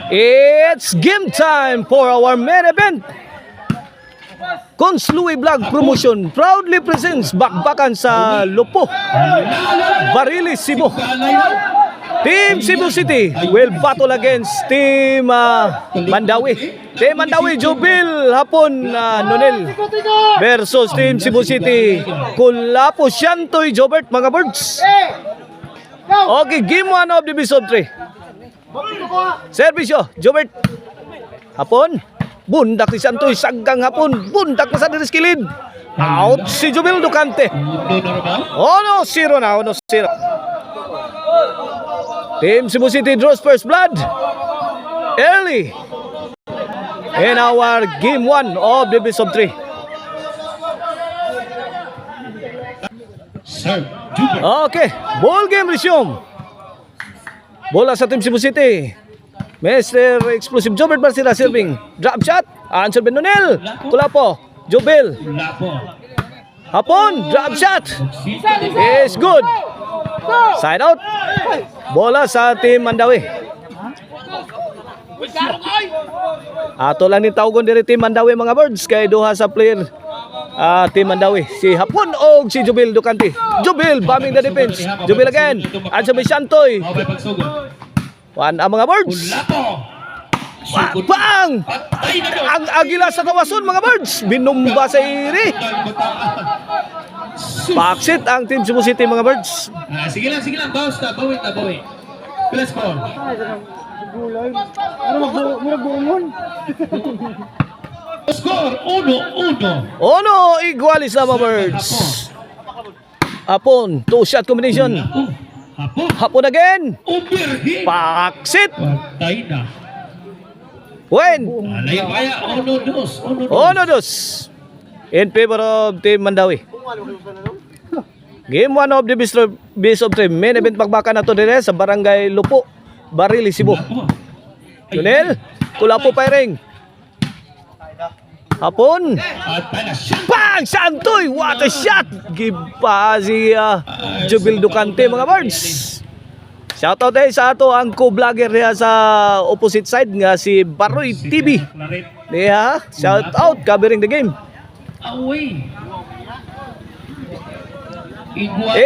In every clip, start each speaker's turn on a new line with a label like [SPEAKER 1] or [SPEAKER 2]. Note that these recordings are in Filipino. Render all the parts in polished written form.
[SPEAKER 1] It's game time for our main event. Conslui Vlog Promotion proudly presents bakbakan sa Lupo, Barilis, Cebu. Team Cebu City will battle against Team Mandawi. Team Mandawi, Jubil Hapon Nonel versus Team Cebu City, Kulapo Shantoy Jobert, mga birds. Okay, game 1 of the best of 3. Servisyo, Jobert Hapon. Bundak ni Santoy, saggang hapon. Bundak na sa diriskilid. Out si Jubil Ducante. 1-0 na, 1-0. Team Cebu City draws first blood early in our game 1 of the best of 3. Okay, ball game resume. Bola sa Team Cebu City. Mr. Explosive Jobert Barcila serving. Drop shot. Answer Ben Nonel. Kulapo. Jubil. Hapon. Drop shot. Is good. Side out. Bola sa Team Mandawi. Ato lang ni tawgon diri Team Mandawi, mga birds. Kay duha sa player Team Mandawi. Si Hapon o si Jubil Ducante. Jubil bombing the defense. Jubil again. Answer by Shantoy. One ang mga birds. Bang! Ang agila sa kawason, mga birds. Binumba sa iri. Paksit ang Team Cebu City, mga birds.
[SPEAKER 2] Sige lang. Bawas na. Bawi. Plus 4. Score, 1-1.
[SPEAKER 1] Ono, igualis na, mga birds. Hapon, two-shot combination. Hapon again. Paksit.
[SPEAKER 2] Patay na.
[SPEAKER 1] When?
[SPEAKER 2] Alay kaya, 1-2.
[SPEAKER 1] 1-2 in favor of Team Mandawi. Game 1 of the best of 3. Main event bakbakan na to dire sa Barangay Lupo, Barilis, Cebu. Junel, Kulapo firing. Hapon. Bang! Santoy! What a shot! Give pa si Jubil Ducante, mga birds. Shoutout sa ato ang co-vlogger niya sa opposite side nga si Baroy TV. Niya, shoutout covering the game.
[SPEAKER 2] Away.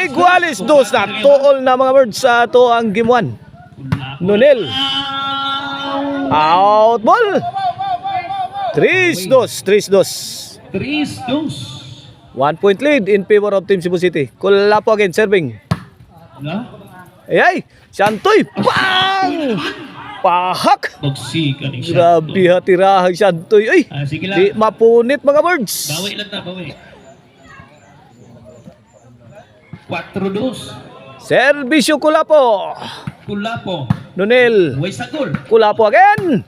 [SPEAKER 1] Igualis dos na. Tuol na, mga birds, sa ato ang game 1. Nonel. Out ball. 3-2. 1 point lead in favor of Team Cebu City. Kulapo again serving. Ay, Shantoy. Bang! Pahak. Grabe hatirahang Shantoy. Ay, di mapunit, mga birds.
[SPEAKER 2] Bawi lang na, bawi. 4-2.
[SPEAKER 1] Servisyo Kulapo. Nonel. Kulapo again.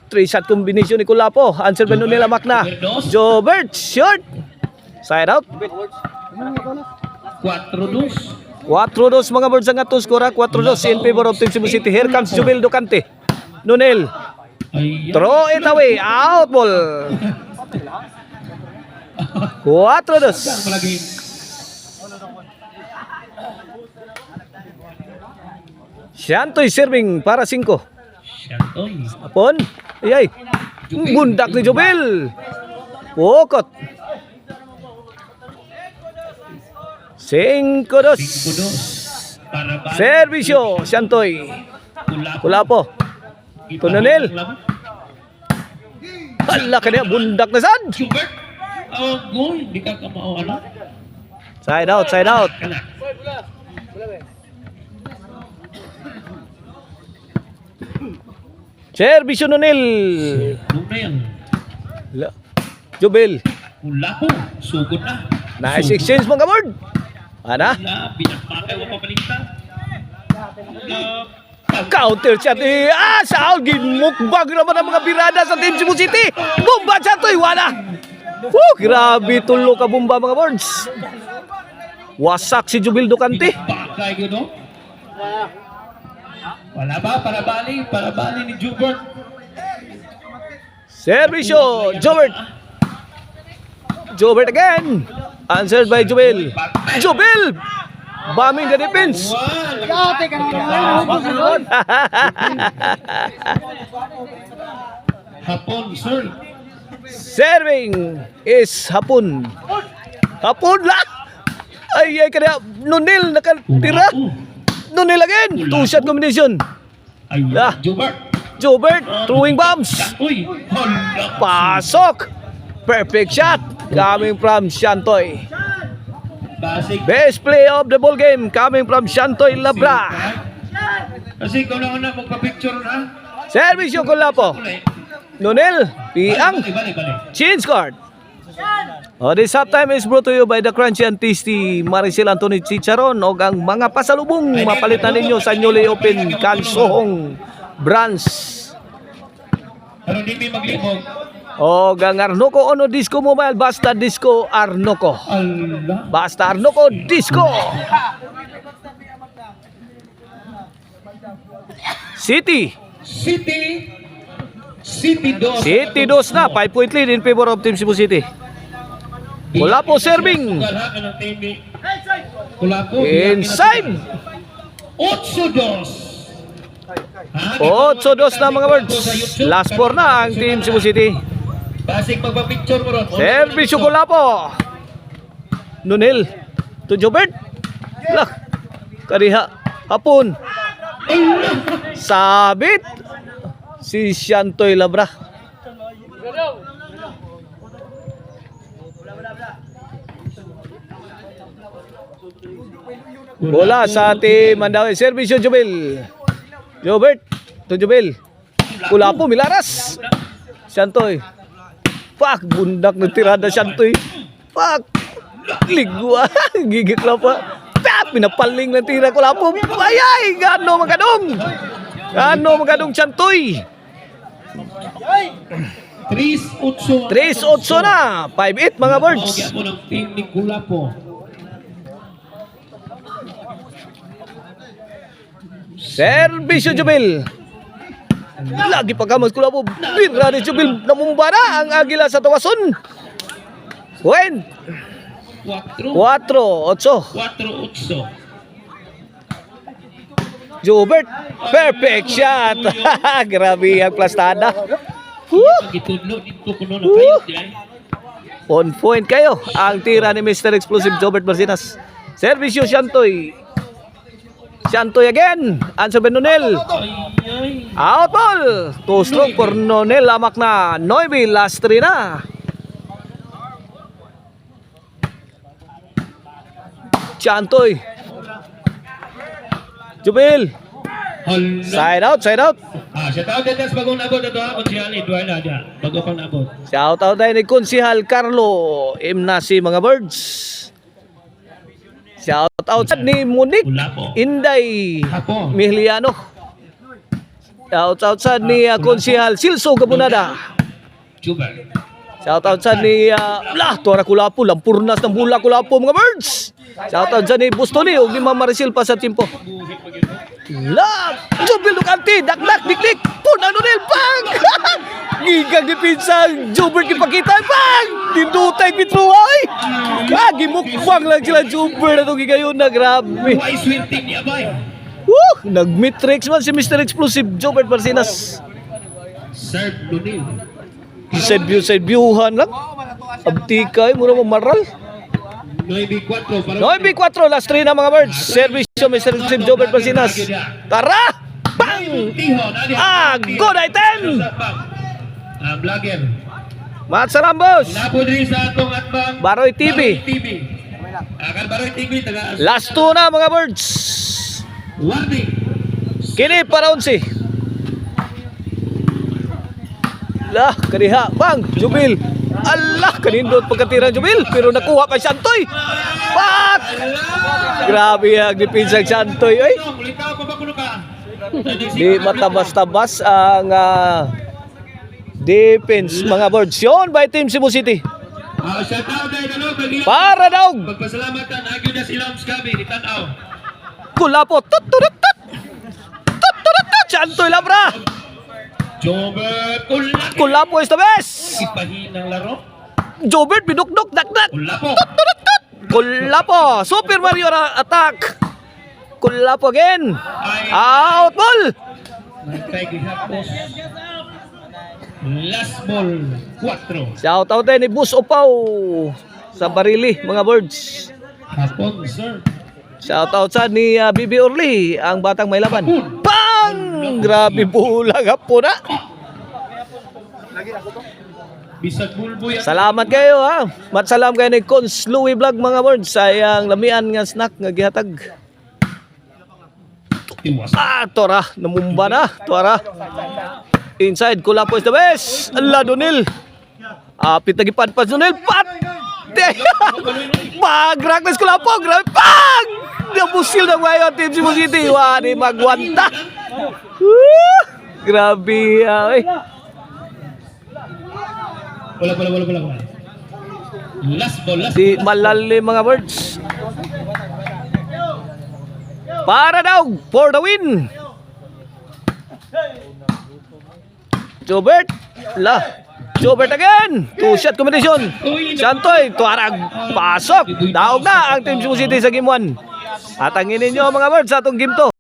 [SPEAKER 1] 3-shot combination ni Kulapo. Answer ba Nonel amak na. Jobert short. Side out.
[SPEAKER 2] 4-2.
[SPEAKER 1] 4-2, mga birds ang atos skora. 4-2 in favor of Team Cebu City. Here comes Jubil Ducante. Nonel. Throw it away. Out ball. 4-2. Shantoy serving para 5. Apon. Ay. Bundak ni Jubil. Pokot. 5-2. Servisyo Shantoy. Kulapo. Tunanel. Hala ka niya. Bundak na sad.
[SPEAKER 2] Di ka kamao.
[SPEAKER 1] Side out. Servisyo Nonel. Jubil.
[SPEAKER 2] Kulapo. Sugod na.
[SPEAKER 1] Nice exchange, mga bird. Ana? Counter shot. Saul ginmukbag naman ang mga birada sa Team Cebu City. Bomba shot to. Wala. Grabe tulo ka bomba, mga birds. Wasak si Jubil Ducante.
[SPEAKER 2] Wala ba? Para bali ni Jubert.
[SPEAKER 1] Servisyo, Jobert again. Answered by Jubil. Jubil! bombing the defense.
[SPEAKER 2] Hapon, sir.
[SPEAKER 1] Serving is Hapon. Hapon la. Ay, kaya Nunil nakatira. Nunil again. Two-shot combination.
[SPEAKER 2] Ay,
[SPEAKER 1] Ah.
[SPEAKER 2] Jubert.
[SPEAKER 1] Jobert throwing bombs.
[SPEAKER 2] Uy, hala.
[SPEAKER 1] Pasok. Perfect shot coming from Shantoy.
[SPEAKER 2] Basig.
[SPEAKER 1] Best play of the ball game coming from Shantoy Labra.
[SPEAKER 2] Kasi ikaw na una magpa-picture na.
[SPEAKER 1] Service yung Kulapo.
[SPEAKER 2] Uli.
[SPEAKER 1] Nunil, Piang,
[SPEAKER 2] Balik.
[SPEAKER 1] change card. This halftime is brought to you by the Crunchy and Tasty Maricel Anthony Chicharon o ang mga pasalubong mapalitan ninyo sa newly open Kansohong branch.
[SPEAKER 2] Pero hindi may maglibog.
[SPEAKER 1] O ang Arnoco Ono Disco Mobile, basta Disco Arnoco.
[SPEAKER 2] Allah.
[SPEAKER 1] Basta Arnoco Disco. City
[SPEAKER 2] 2.
[SPEAKER 1] City 2 na, 5-point lead in favor of Team Cebu City. Wala po serving. Inside.
[SPEAKER 2] 8-2.
[SPEAKER 1] 8-2 na mga birds. Last 4 na ang Team Cebu City.
[SPEAKER 2] Basig magpa-picture mo ron.
[SPEAKER 1] Service yung Kulapo. Nunil to Jobert. Lah. Kariha. Hapon. Sabit. Si Shantoy Labra. Bola sa Team Mandawi. Service yung Jobel. Jobert to Jobel. Kulapo Milaras. Shantoy. Pak, bundak ng tirada Shantoy. Pak. Ligwa. Gigit lang pa. Pak, pinapaling ng tira Kulapo. Ayay, gano magadong. Gano magadong Shantoy.
[SPEAKER 2] 3-8.
[SPEAKER 1] 3-8 na. 5-8 mga birds.
[SPEAKER 2] Kaya po ng team ni Kulapo.
[SPEAKER 1] Servisyo Jubil. Lagi pagkamas Kulapo. Bira ni Jubil. Namumba na ang Agila sa Tawason. Win.
[SPEAKER 2] 4-8.
[SPEAKER 1] 4-8. Jobert. Perfect shot. Grabe ang plastada.
[SPEAKER 2] Gitudlo dito kuno na kayo diay.
[SPEAKER 1] On point kayo ang tira ni Mr. Explosive Jobert Marcinas. Servisyo Shantoy. Shantoy again. Answer by Nonel.
[SPEAKER 2] Ay.
[SPEAKER 1] Out ball. Two stroke for Nonel. Lamak na. Noibi. Last 3 na. Shantoy. Jubil.
[SPEAKER 2] Hala.
[SPEAKER 1] Side out. Side out.
[SPEAKER 2] Shout out din sa bagong nabot ato ha kung siya ni Eduardo dia. Bago pang nabot.
[SPEAKER 1] Shout out tayo ni Konsihal Carlo Imnasi mga birds. Shout out ni Monique
[SPEAKER 2] Kulapo.
[SPEAKER 1] Inday
[SPEAKER 2] Hapon.
[SPEAKER 1] Mihliano. Shout out sa ni Konsihal Silso Gabunada.
[SPEAKER 2] Jubert.
[SPEAKER 1] Shout out sa ni Tuara Kulapo, Lampurnas ng Bula Kulapo mga birds. Shout out sa ni Bustoni ug ni Ma'am Maricel pa sa timpo. Jubil Ducati, dakdak, dikdik, punang Nonel, bang! Gigang depensa, Jubert ipakita, bang! Tindutay pitruhay! Gimukbang lang sila Jubert na itong gigayon na, grabe.
[SPEAKER 2] Why swinting niya ba?
[SPEAKER 1] Nag-matrix man si Mr. Explosive, Jobert Marcinas.
[SPEAKER 2] Serve Lunil.
[SPEAKER 1] Side viewhan lang. Abtikay, mura mamaral.
[SPEAKER 2] 9-4 para
[SPEAKER 1] 9-4, last 3 na mga birds. Service yung Mr. Explosive, Jobert Marcinas. Tara! Bang! Good item!
[SPEAKER 2] Vlogger.
[SPEAKER 1] Mat Sarambos!
[SPEAKER 2] Napo din sa atong atbang
[SPEAKER 1] Baroy TV.
[SPEAKER 2] Akan Baroy TV taga
[SPEAKER 1] Last 2 na mga birds.
[SPEAKER 2] warning.
[SPEAKER 1] Kini para 11. Lah, kaniha, bang, Jubil. Allah, kanindot pagkatirang Jubil, pero nakuha pa Shantoy. Pat! Grabe ang depensa ng Shantoy, ay.
[SPEAKER 2] Mulitaw pa ba kuno ka?
[SPEAKER 1] Di matabas-tabas ang defense mga birds. Yun by Team Cebu City.
[SPEAKER 2] Shout out dahil
[SPEAKER 1] Para daw.
[SPEAKER 2] Pagpasalamatan agyo na silang skabi ni Tanaw.
[SPEAKER 1] Kulapo. Tuturutut. Tuturutut. Shantoy Labra.
[SPEAKER 2] Jobert
[SPEAKER 1] Kulapo is the best.
[SPEAKER 2] Ipahinang laro.
[SPEAKER 1] Jobert, bidukdok, dakdak.
[SPEAKER 2] Kulapo.
[SPEAKER 1] Tuturutut. Kulapo. Super Mario attack. Kulapo again. Out ball.
[SPEAKER 2] Nagtay gihapos. Last ball, 4.
[SPEAKER 1] Shout out ni Bus Opaw sa Barili, mga birds.
[SPEAKER 2] Hapon, sir.
[SPEAKER 1] Shout out sa ni Bibi Orly, ang batang may laban. Bang! Grabe bulag po na.
[SPEAKER 2] Bisag bulbo yan.
[SPEAKER 1] Salamat kayo ha. Matsalam kayo ni Cons Louie Vlog, mga birds. Sayang lamian nga snack nga gihatag.
[SPEAKER 2] Tiwas.
[SPEAKER 1] Tora, namumba na. Tora. Inside, Kulapo is the best. Allah, Donil. Apit na gipadpas, Donil. Mag-raknes Kulapo. Grabe. Pag! Nabusil na ngayon, Team Cebu City. Wadi magwanta. Grabe.
[SPEAKER 2] Wala. Last ball, last
[SPEAKER 1] Di malalim, mga birds. Para daw for the win. Jobert. Jobert again. Two-shot combination. Santoy. Tuarag. Pasok. Daog na ang Team Cebu City sa game 1. At ang ninyo, mga birds, sa atong game 2.